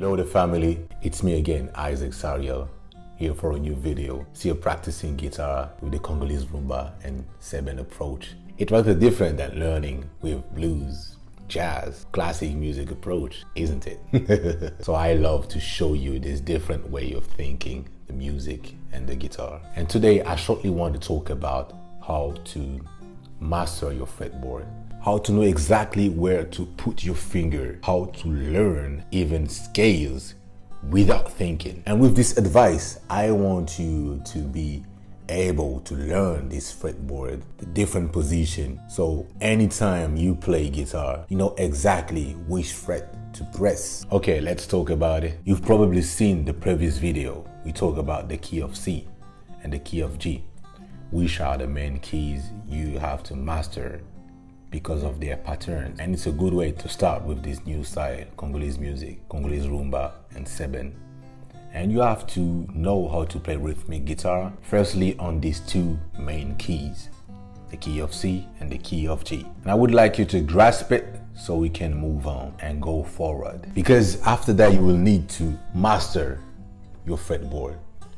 Hello the family, it's me again, Isaac Sariel, here for a new video. Still practicing guitar with the Congolese rumba and Seven approach. It was different than learning with blues, jazz, classic music approach, isn't it? So I love to show you this different way of thinking the music and the guitar. And today I shortly want to talk about how to master your fretboard, how to know exactly where to put your finger, how to learn even scales without thinking. And with this advice, I want you to be able to learn this fretboard, the different position. So anytime you play guitar, you know exactly which fret to press. Okay, let's talk about it. You've probably seen the previous video. We talk about the key of C and the key of G, which are the main keys you have to master because of their patterns. And it's a good way to start with this new style, Congolese music, Congolese rumba and Seven. And you have to know how to play rhythmic guitar, firstly on these two main keys, the key of C and the key of G. And I would like you to grasp it so we can move on and go forward. Because after that, you will need to master your fretboard,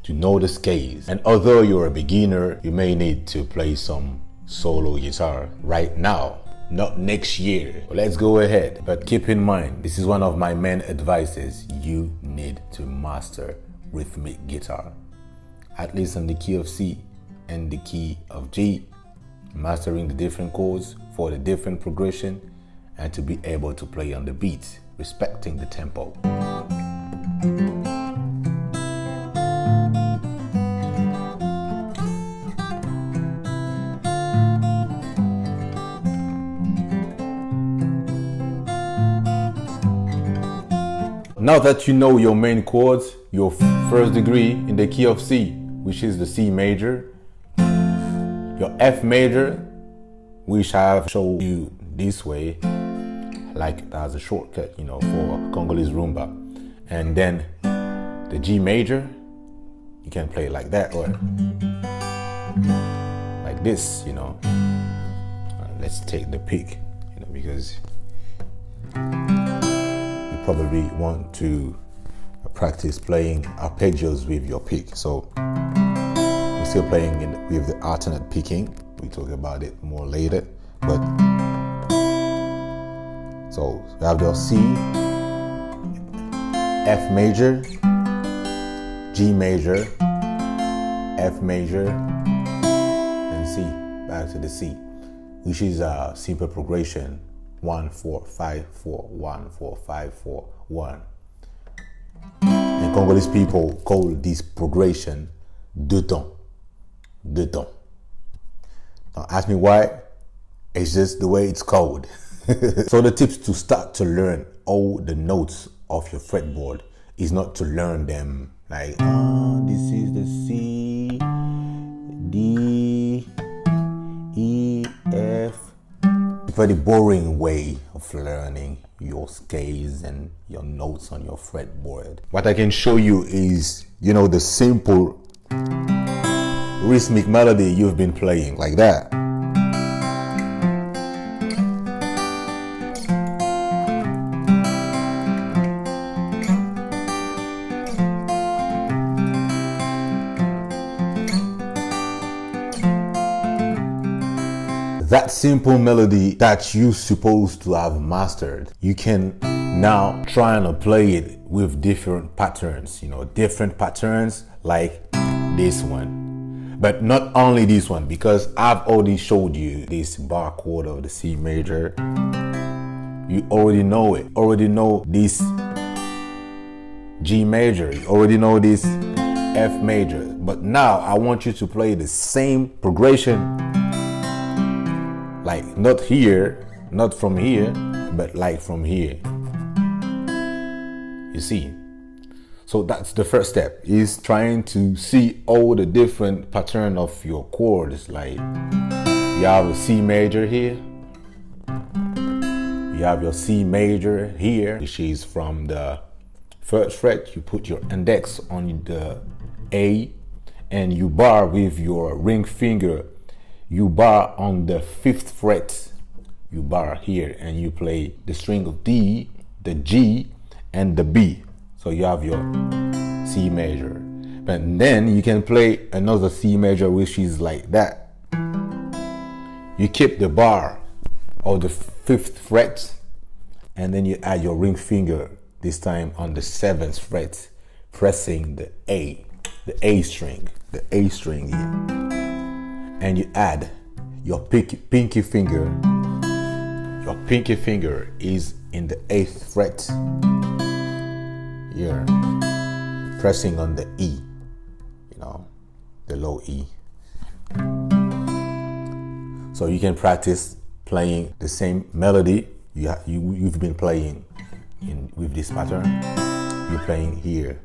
to know the scales. And although you're a beginner, you may need to play some solo guitar right now, not next year. Let's go ahead, but keep in mind, this is one of my main advices. You need to master rhythmic guitar, at least on the key of C and the key of G, mastering the different chords for the different progression and to be able to play on the beat, respecting the tempo. Now that you know your main chords, your first degree in the key of C, which is the C major, your F major, which I have shown you this way, like as a shortcut, you know, for Congolese rumba, and then the G major, you can play like that or like this, you know. Let's take the pick, you know, because probably want to practice playing arpeggios with your pick. So we're still playing with the alternate picking. We talk about it more later. But so you have your C, F major, G major, F major, and C, back to the C, which is a simple progression. 1 4 5 4 1 4 5 4 1. And Congolese people call this progression deux temps. Deux temps. Now ask me why. It's just the way it's called. So the tips to start to learn all the notes of your fretboard is not to learn them like, oh, this is the C, D, E, F. Very boring way of learning your scales and your notes on your fretboard. What I can show you is, you know, the simple rhythmic melody you've been playing like that. That simple melody that you're supposed to have mastered, you can now try and play it with different patterns, you know, different patterns like this one. But not only this one, because I've already showed you this bar chord of the C major. You already know it. Already know this G major. You already know this F major. But now I want you to play the same progression, like not here, not from here, but like from here. You see? So that's the first step, is trying to see all the different pattern of your chords. Like you have a C major here, you have your C major here, which is from the first fret. You put your index on the A and you bar with your ring finger. You bar on the 5th fret, you bar here and you play the string of D, the G, and the B. So you have your C major. But then you can play another C major, which is like that. You keep the bar of the 5th fret, and then you add your ring finger, this time on the 7th fret, pressing the A string here. And you add your pinky finger. Your pinky finger is in the 8th fret here, pressing on the E, the low E. So you can practice playing the same melody you've been playing with this pattern. You're playing here.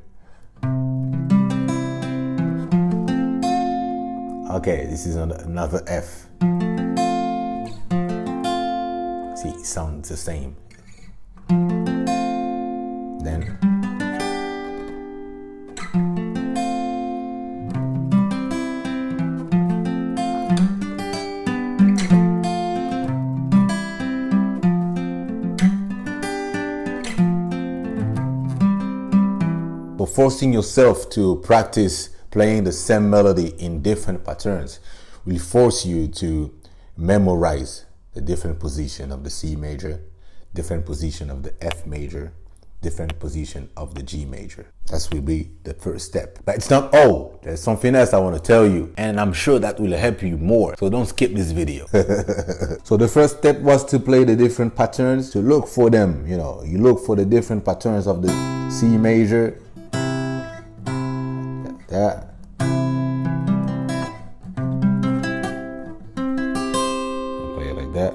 Okay, this is another F. See, it sounds the same. Then so forcing yourself to practice playing the same melody in different patterns will force you to memorize the different position of the C major, different position of the F major, different position of the G major. That will be the first step. But it's not all. There's something else I want to tell you, and I'm sure that will help you more. So don't skip this video. So the first step was to play the different patterns, to look for them. You look for the different patterns of the C major. That. Play it like that.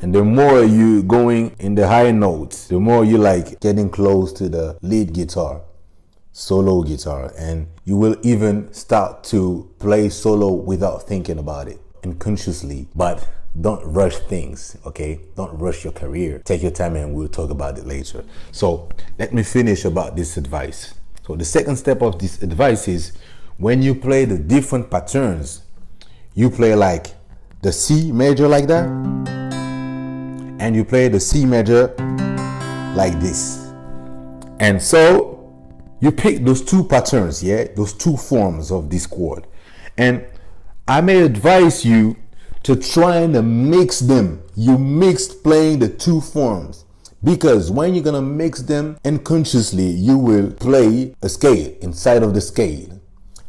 And the more you going in the high notes, the more you like getting close to the lead guitar, solo guitar, and you will even start to play solo without thinking about it, unconsciously. But don't rush things, okay? Don't rush your career. Take your time and we'll talk about it later. So let me finish about this advice. So the second step of this advice is when you play the different patterns, you play like the C major like that, and you play the C major like this. And so you pick those two patterns, those two forms of this chord. And I may advise you to try and mix them. You mix playing the two forms. Because when you're gonna mix them unconsciously, you will play a scale inside of the scale.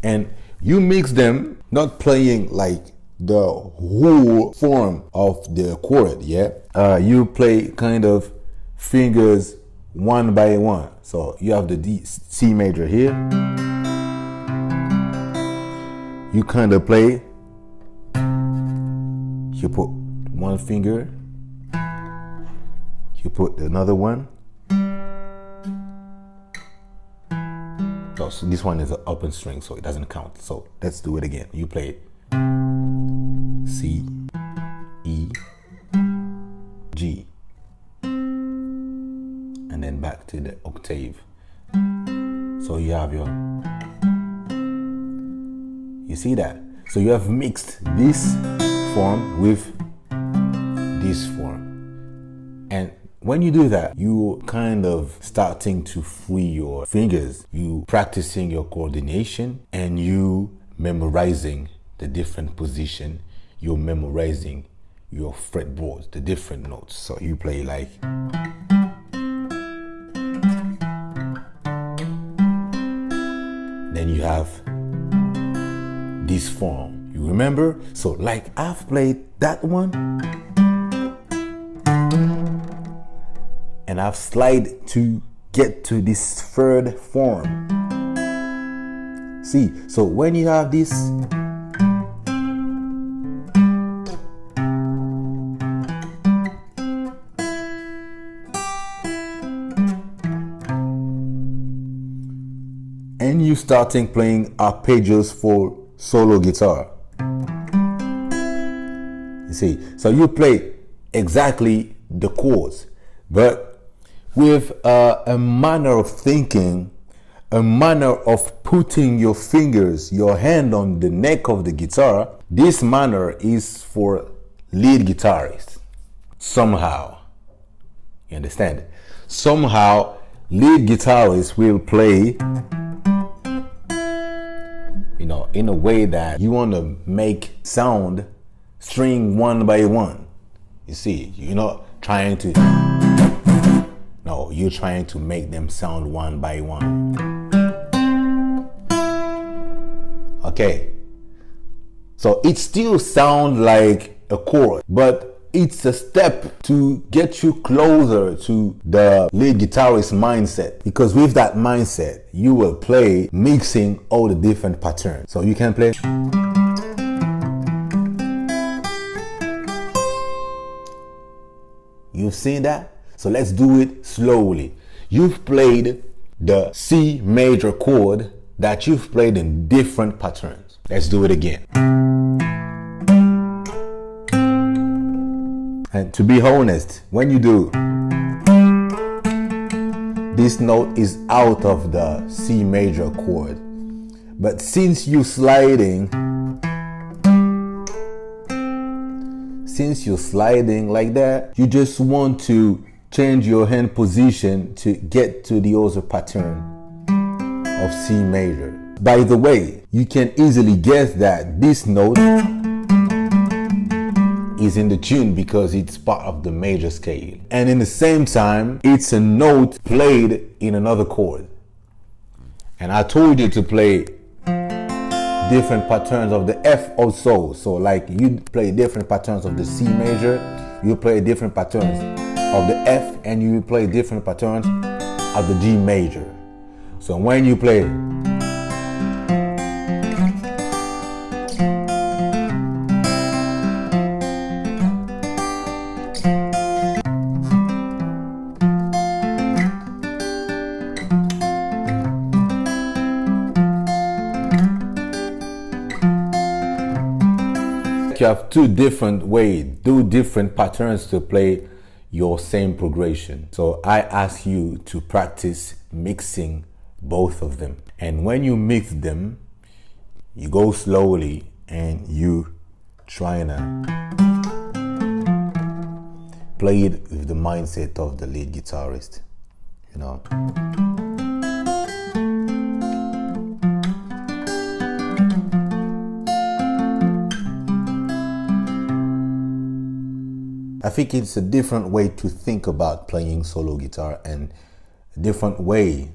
And you mix them, not playing like the whole form of the chord, you play kind of fingers one by one. So you have the C major here. You kind of play, you put one finger, you put another one. So this one is an open string, so it doesn't count. So let's do it again. You play C, E, G, and then back to the octave. So you have you see that? So you have mixed this form with this form. And when you do that, you kind of starting to free your fingers. You practicing your coordination and you memorizing the different position. You're memorizing your fretboards, the different notes. So you play like. Then you have this form. You remember? So like I've played that one. And I've slid to get to this third form. See, so when you have this, and you starting playing arpeggios for solo guitar. You see, so you play exactly the chords, but with a manner of thinking, a manner of putting your fingers, your hand on the neck of the guitar. This manner is for lead guitarists. Somehow, you understand? Somehow, lead guitarist will play, you know, in a way that you want to make sound string one by one. You see, you're not trying to, no, you're trying to make them sound one by one. Okay, so it still sounds like a chord, but it's a step to get you closer to the lead guitarist mindset, because with that mindset you will play mixing all the different patterns. So you can play, you've seen that? So let's do it slowly. You've played the C major chord that you've played in different patterns. Let's do it again. And to be honest, when you do, this note is out of the C major chord. But since you're sliding like that, you just want to change your hand position to get to the other pattern of C major. By the way, you can easily guess that this note is in the tune because it's part of the major scale, and in the same time it's a note played in another chord. And I told you to play different patterns of the F also. So like you play different patterns of the C major, you play different patterns of the F, and you play different patterns of the G major. So when you play, you have two different patterns to play your same progression. So I ask you to practice mixing both of them. And when you mix them, you go slowly and you trying to play it with the mindset of the lead guitarist, you know. I think it's a different way to think about playing solo guitar, and a different way,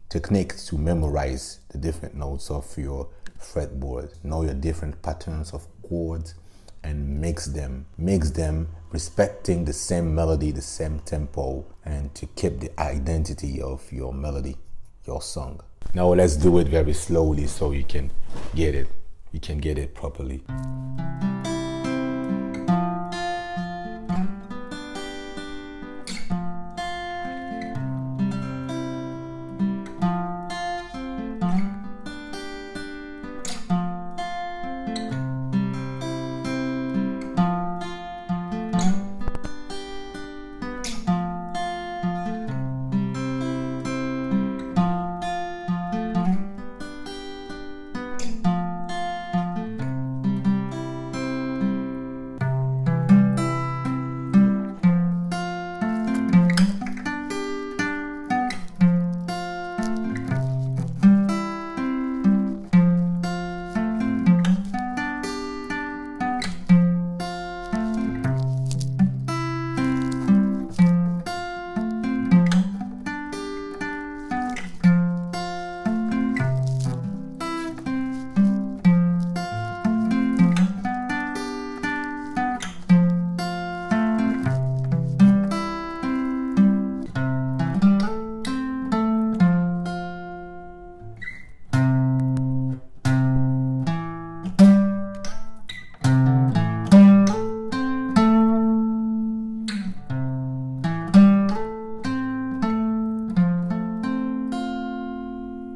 technique to memorize the different notes of your fretboard. Know your different patterns of chords and mix them respecting the same melody, the same tempo, and to keep the identity of your melody, your song. Now let's do it very slowly so you can get it properly.